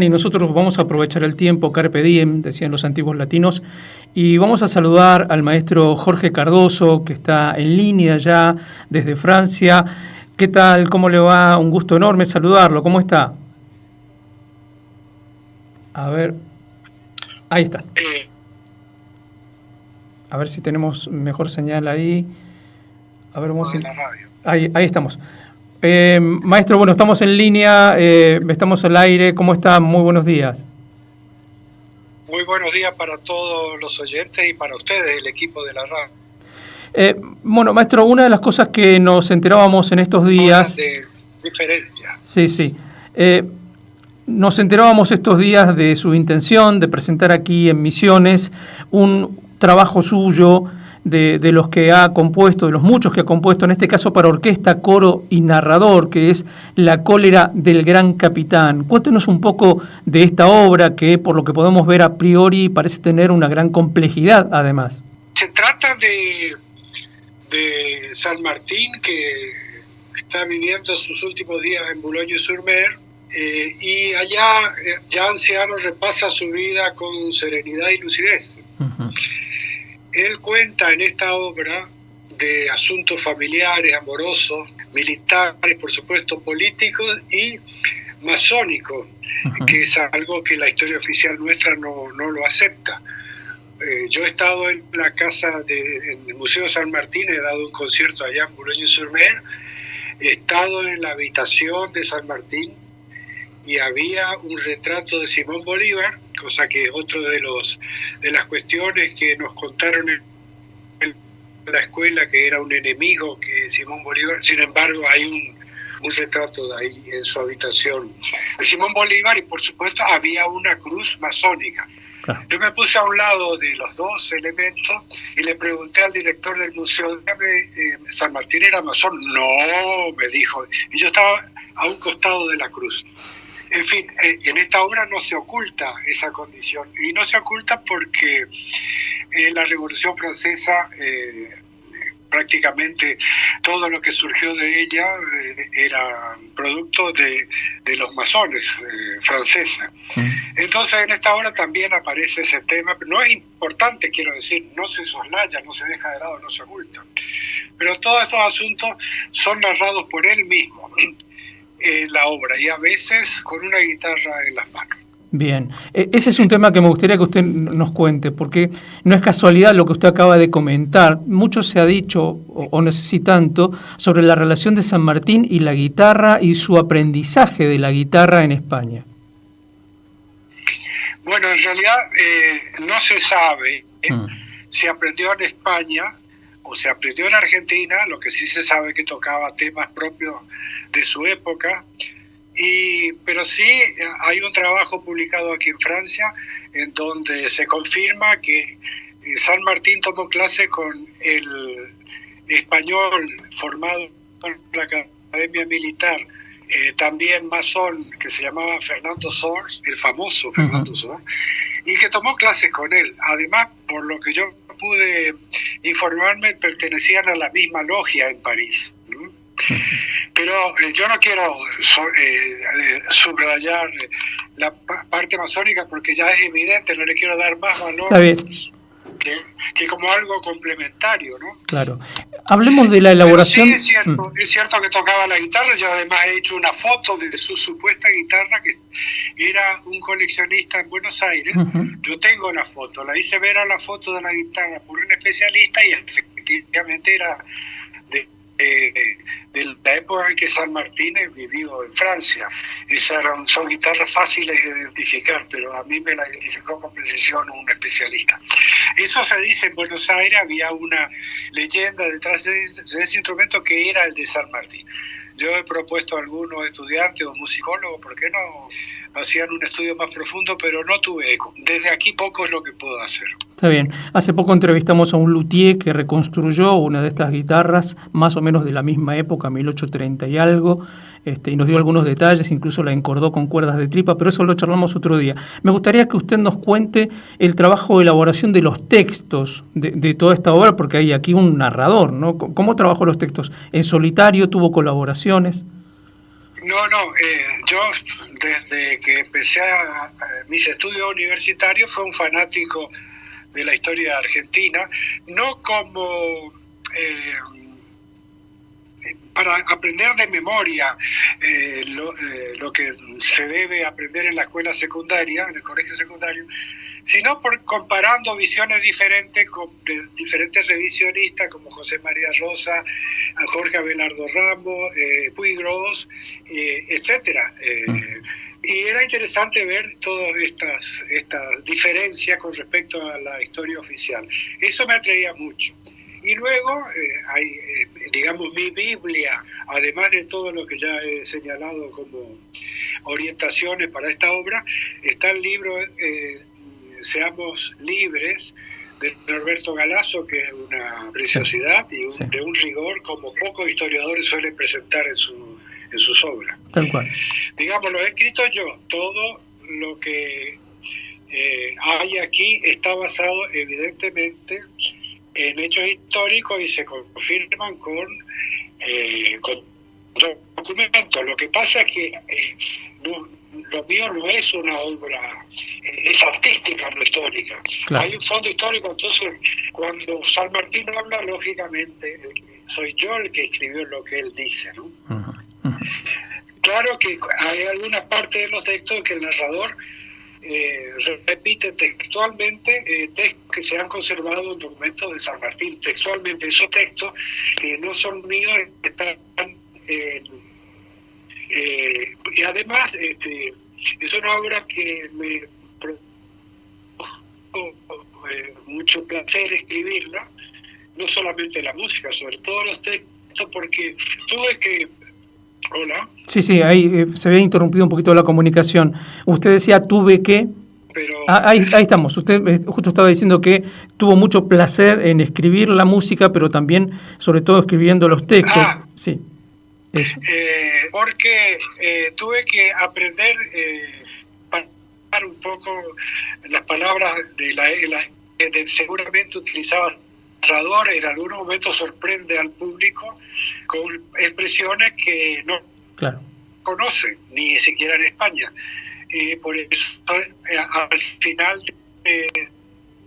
Y nosotros vamos a aprovechar el tiempo, carpe diem, decían los antiguos latinos, y vamos a saludar al maestro Jorge Cardoso, que está en línea ya desde Francia. ¿Qué tal? ¿Cómo le va? Un gusto enorme saludarlo. ¿Cómo está? A ver, ahí está. A ver si tenemos mejor señal ahí. A ver, vamos la radio. Ahí estamos. Maestro, bueno, estamos en línea, estamos al aire. ¿Cómo está? Muy buenos días. Muy buenos días para todos los oyentes y para ustedes, el equipo de la radio. Bueno, maestro, una de las cosas que nos enterábamos en estos días... de diferencia. Sí. Nos enterábamos estos días de su intención de presentar aquí en Misiones un trabajo suyo de los que ha compuesto, de los muchos que ha compuesto, en este caso para orquesta, coro y narrador, que es La cólera del gran capitán. Cuéntenos un poco de esta obra que, por lo que podemos ver a priori, parece tener una gran complejidad, además. Se trata de San Martín, que está viviendo sus últimos días en Boulogne-sur-Mer, y allá, ya anciano, repasa su vida con serenidad y lucidez. Uh-huh. Él cuenta en esta obra de asuntos familiares, amorosos, militares, por supuesto, políticos y masónicos, uh-huh, que es algo que la historia oficial nuestra no lo acepta. Yo he estado en la casa en el Museo de San Martín, he dado un concierto allá en Boulogne-sur-Mer, he estado en la habitación de San Martín y había un retrato de Simón Bolívar, cosa que es otro de las cuestiones que nos contaron en la escuela, que era un enemigo que Simón Bolívar. Sin embargo, hay un retrato de ahí en su habitación de Simón Bolívar, y por supuesto había una cruz masónica. Claro. Yo me puse a un lado de los dos elementos y le pregunté al director del museo, ¿San Martín era masón? No, me dijo, y yo estaba a un costado de la cruz. En fin, en esta obra no se oculta esa condición, y no se oculta porque la Revolución Francesa, prácticamente todo lo que surgió de ella era producto de los masones franceses. Entonces en esta obra también aparece ese tema, pero no es importante, quiero decir, no se soslaya, no se deja de lado, no se oculta. Pero todos estos asuntos son narrados por él mismo en la obra, y a veces con una guitarra en las manos. Bien, ese es un tema que me gustaría que usted nos cuente, porque no es casualidad lo que usted acaba de comentar. Mucho se ha dicho, o no sé si tanto, sobre la relación de San Martín y la guitarra y su aprendizaje de la guitarra en España. Bueno, en realidad no se sabe si aprendió en España o se aprendió en Argentina. Lo que sí se sabe es que tocaba temas propios de su época, pero sí hay un trabajo publicado aquí en Francia en donde se confirma que San Martín tomó clase con el español formado en la Academia Militar, también masón, que se llamaba Fernando Sors, el famoso Fernando Sors, y que tomó clases con él. Además, por lo que yo pude informarme, pertenecían a la misma logia en París. Pero yo no quiero subrayar la parte masónica porque ya es evidente, no le quiero dar más valor que como algo complementario, ¿no? Claro. Hablemos de la elaboración. Sí, es cierto que tocaba la guitarra. Yo además he hecho una foto de su supuesta guitarra, que era un coleccionista en Buenos Aires. Yo tengo la foto, la hice ver a la foto de la guitarra por un especialista, y efectivamente era de la época en que San Martín vivió en Francia. Son guitarras fáciles de identificar, pero a mí me la identificó con precisión un especialista. Eso se dice en Buenos Aires. Había una leyenda detrás de ese instrumento que era el de San Martín. Yo he propuesto a algunos estudiantes o musicólogos, ¿por qué no hacían un estudio más profundo? Pero no tuve eco. Desde aquí poco es lo que puedo hacer. Está bien. Hace poco entrevistamos a un luthier que reconstruyó una de estas guitarras, más o menos de la misma época, 1830 y algo, y nos dio algunos detalles, incluso la encordó con cuerdas de tripa, pero eso lo charlamos otro día. Me gustaría que usted nos cuente el trabajo de elaboración de los textos de toda esta obra, porque hay aquí un narrador, ¿no? ¿Cómo trabajó los textos? ¿En solitario? ¿Tuvo colaboraciones? Yo desde que empecé mis estudios universitarios fue un fanático de la historia de Argentina, no como para aprender de memoria lo que se debe aprender en la escuela secundaria, en el colegio secundario, sino por comparando visiones diferentes de diferentes revisionistas como José María Rosa, Jorge Abelardo Ramos, Puig Gros, etcétera. Y era interesante ver todas estas diferencias con respecto a la historia oficial. Eso me atraía mucho. Y luego hay, digamos, mi Biblia, además de todo lo que ya he señalado como orientaciones para esta obra, está el libro Seamos Libres, de Norberto Galasso, que es una preciosidad y de un rigor como pocos historiadores suelen presentar en sus obras. Tal cual. Digamos, lo he escrito yo. Todo lo que hay aquí está basado evidentemente en hechos históricos y se confirman con documentos. Lo que pasa es que lo mío no es una obra, es artística, no histórica. Claro. Hay un fondo histórico, entonces cuando San Martín habla, lógicamente soy yo el que escribió lo que él dice, ¿no? Claro que hay algunas partes de los textos que el narrador repite textualmente textos que se han conservado en documentos de San Martín. Textualmente, esos textos que no son míos están y además es una obra que me produjo mucho placer escribirla, no solamente la música, sobre todo los textos, porque tuve que... Hola. Sí, ahí se había interrumpido un poquito la comunicación. Usted decía tuve que... Pero... ahí estamos. Usted justo estaba diciendo que tuvo mucho placer en escribir la música, pero también, sobre todo, escribiendo los textos. Sí, eso. Porque tuve que aprender un poco las palabras de seguramente utilizaba narrador, en algunos momentos sorprende al público con expresiones que no conocen, ni siquiera en España. Por eso al final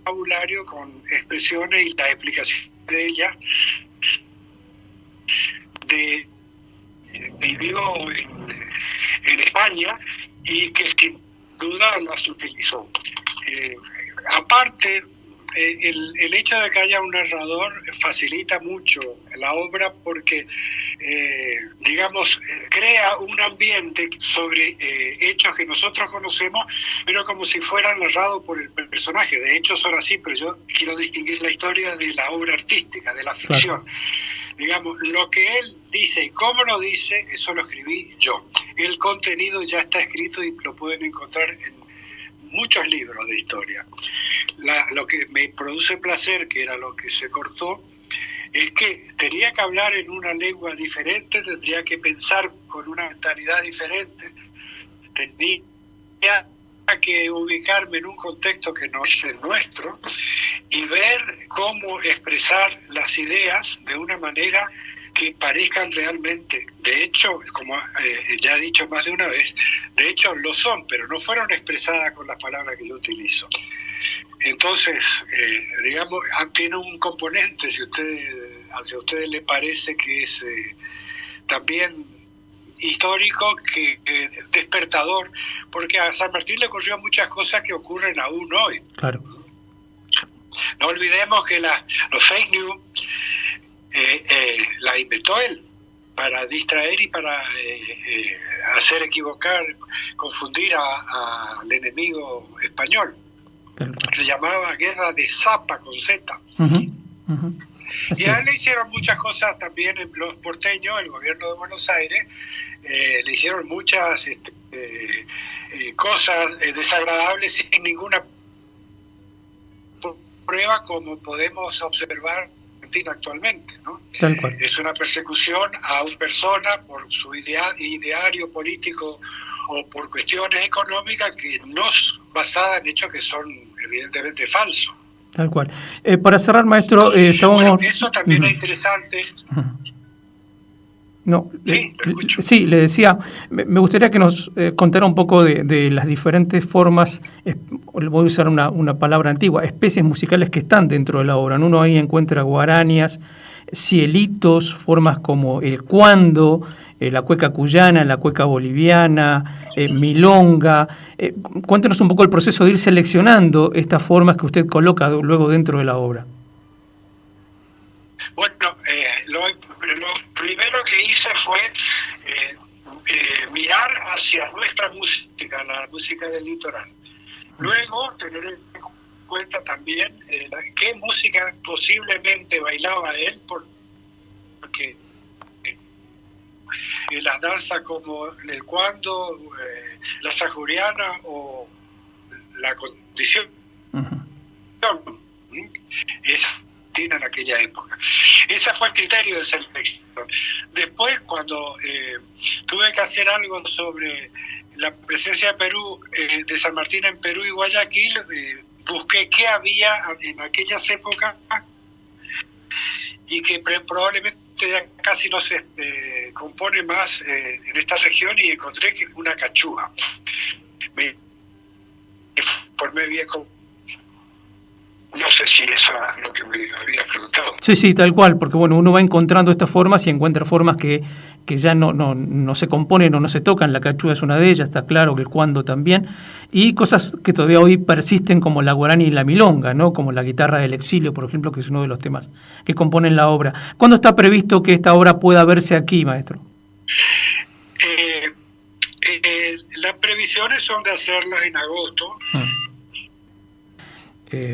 vocabulario con expresiones y la explicación de ellas vivió en España y que sin duda las utilizó. Aparte, el hecho de que haya un narrador facilita mucho la obra porque, digamos, crea un ambiente sobre hechos que nosotros conocemos, pero como si fueran narrados por el personaje. De hecho son así, pero yo quiero distinguir la historia de la obra artística, de la ficción. Claro. Digamos, lo que él dice y cómo lo dice, eso lo escribí yo. El contenido ya está escrito y lo pueden encontrar en muchos libros de historia. Lo que me produce placer, que era lo que se cortó, es que tenía que hablar en una lengua diferente, tendría que pensar con una mentalidad diferente, tendría que ubicarme en un contexto que no es el nuestro y ver cómo expresar las ideas de una manera que parezcan realmente, de hecho, como ya he dicho más de una vez, de hecho lo son, pero no fueron expresadas con las palabras que yo utilizo. Entonces, digamos, tiene un componente, si a ustedes les parece que es también histórico, que despertador, porque a San Martín le ocurrió muchas cosas que ocurren aún hoy. Claro. No olvidemos que los fake news la inventó él para distraer y para hacer equivocar, confundir al enemigo español. Se llamaba Guerra de Zapa con Z. Y a él le hicieron muchas cosas también en los porteños, el gobierno de Buenos Aires, le hicieron muchas cosas desagradables sin ninguna prueba, como podemos observar actualmente, ¿no? Tal cual. Es una persecución a una persona por su ideario político o por cuestiones económicas que no basada en hechos que son evidentemente falsos. Tal cual. Para cerrar, maestro, estábamos... Bueno, eso también es interesante. No, Sí, lo escucho. sí, le decía, me gustaría que nos contara un poco de las diferentes formas, voy a usar una palabra antigua, especies musicales que están dentro de la obra. Uno ahí encuentra guaranías, cielitos, formas como el cuando, la cueca cuyana, la cueca boliviana, milonga. Cuéntenos un poco el proceso de ir seleccionando estas formas que usted coloca luego dentro de la obra. Bueno, lo primero que hice fue mirar hacia nuestra música, la música del litoral. Luego, tener en cuenta también qué música posiblemente bailaba él, porque las danzas como el cuando, la sajuriana o la condición, esa en aquella época. Ese fue el criterio de selección. Después, cuando tuve que hacer algo sobre la presencia de Perú, de San Martín en Perú y Guayaquil, busqué qué había en aquellas épocas y que probablemente ya casi no se compone más en esta región, y encontré que una cachúa. Me informé bien con... No sé si eso es lo que me había preguntado. Sí, tal cual, porque bueno, uno va encontrando estas formas y encuentra formas que ya no se componen o no se tocan. La cachúa es una de ellas, está claro que el cuando también, y cosas que todavía hoy persisten como la guaraní y la milonga, ¿no? Como la guitarra del exilio, por ejemplo, que es uno de los temas que componen la obra. ¿Cuándo está previsto que esta obra pueda verse aquí, maestro? Las previsiones son de hacerlas en agosto.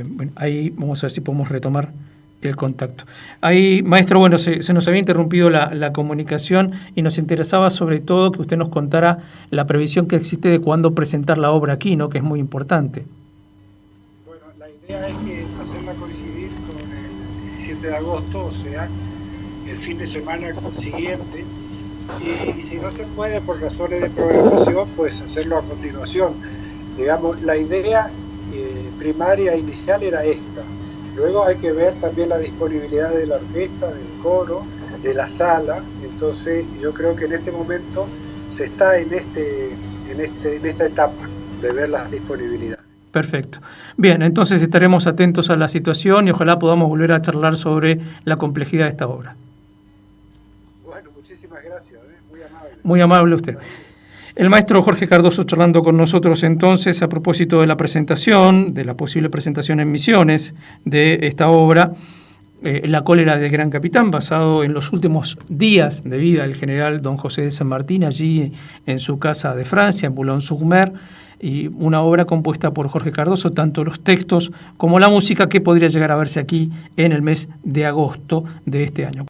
Bueno, ahí vamos a ver si podemos retomar el contacto. Ahí, maestro, bueno, se nos había interrumpido la comunicación y nos interesaba sobre todo que usted nos contara la previsión que existe de cuándo presentar la obra aquí, ¿no? Que es muy importante. Bueno, la idea es que hacerla coincidir con el 17 de agosto, o sea, el fin de semana siguiente, y si no se puede por razones de programación, pues hacerlo a continuación. Digamos, la idea primaria inicial era esta. Luego hay que ver también la disponibilidad de la orquesta, del coro, de la sala. Entonces yo creo que en este momento se está en esta etapa de ver las disponibilidades. Perfecto. Bien, entonces estaremos atentos a la situación y ojalá podamos volver a charlar sobre la complejidad de esta obra. Bueno, muchísimas gracias, muy amable. Muy amable usted. El maestro Jorge Cardoso charlando con nosotros entonces a propósito de la presentación, de la posible presentación en Misiones de esta obra, La cólera del gran capitán, basado en los últimos días de vida del general don José de San Martín, allí en su casa de Francia, en Boulogne-sur-Mer, y una obra compuesta por Jorge Cardoso, tanto los textos como la música, que podría llegar a verse aquí en el mes de agosto de este año.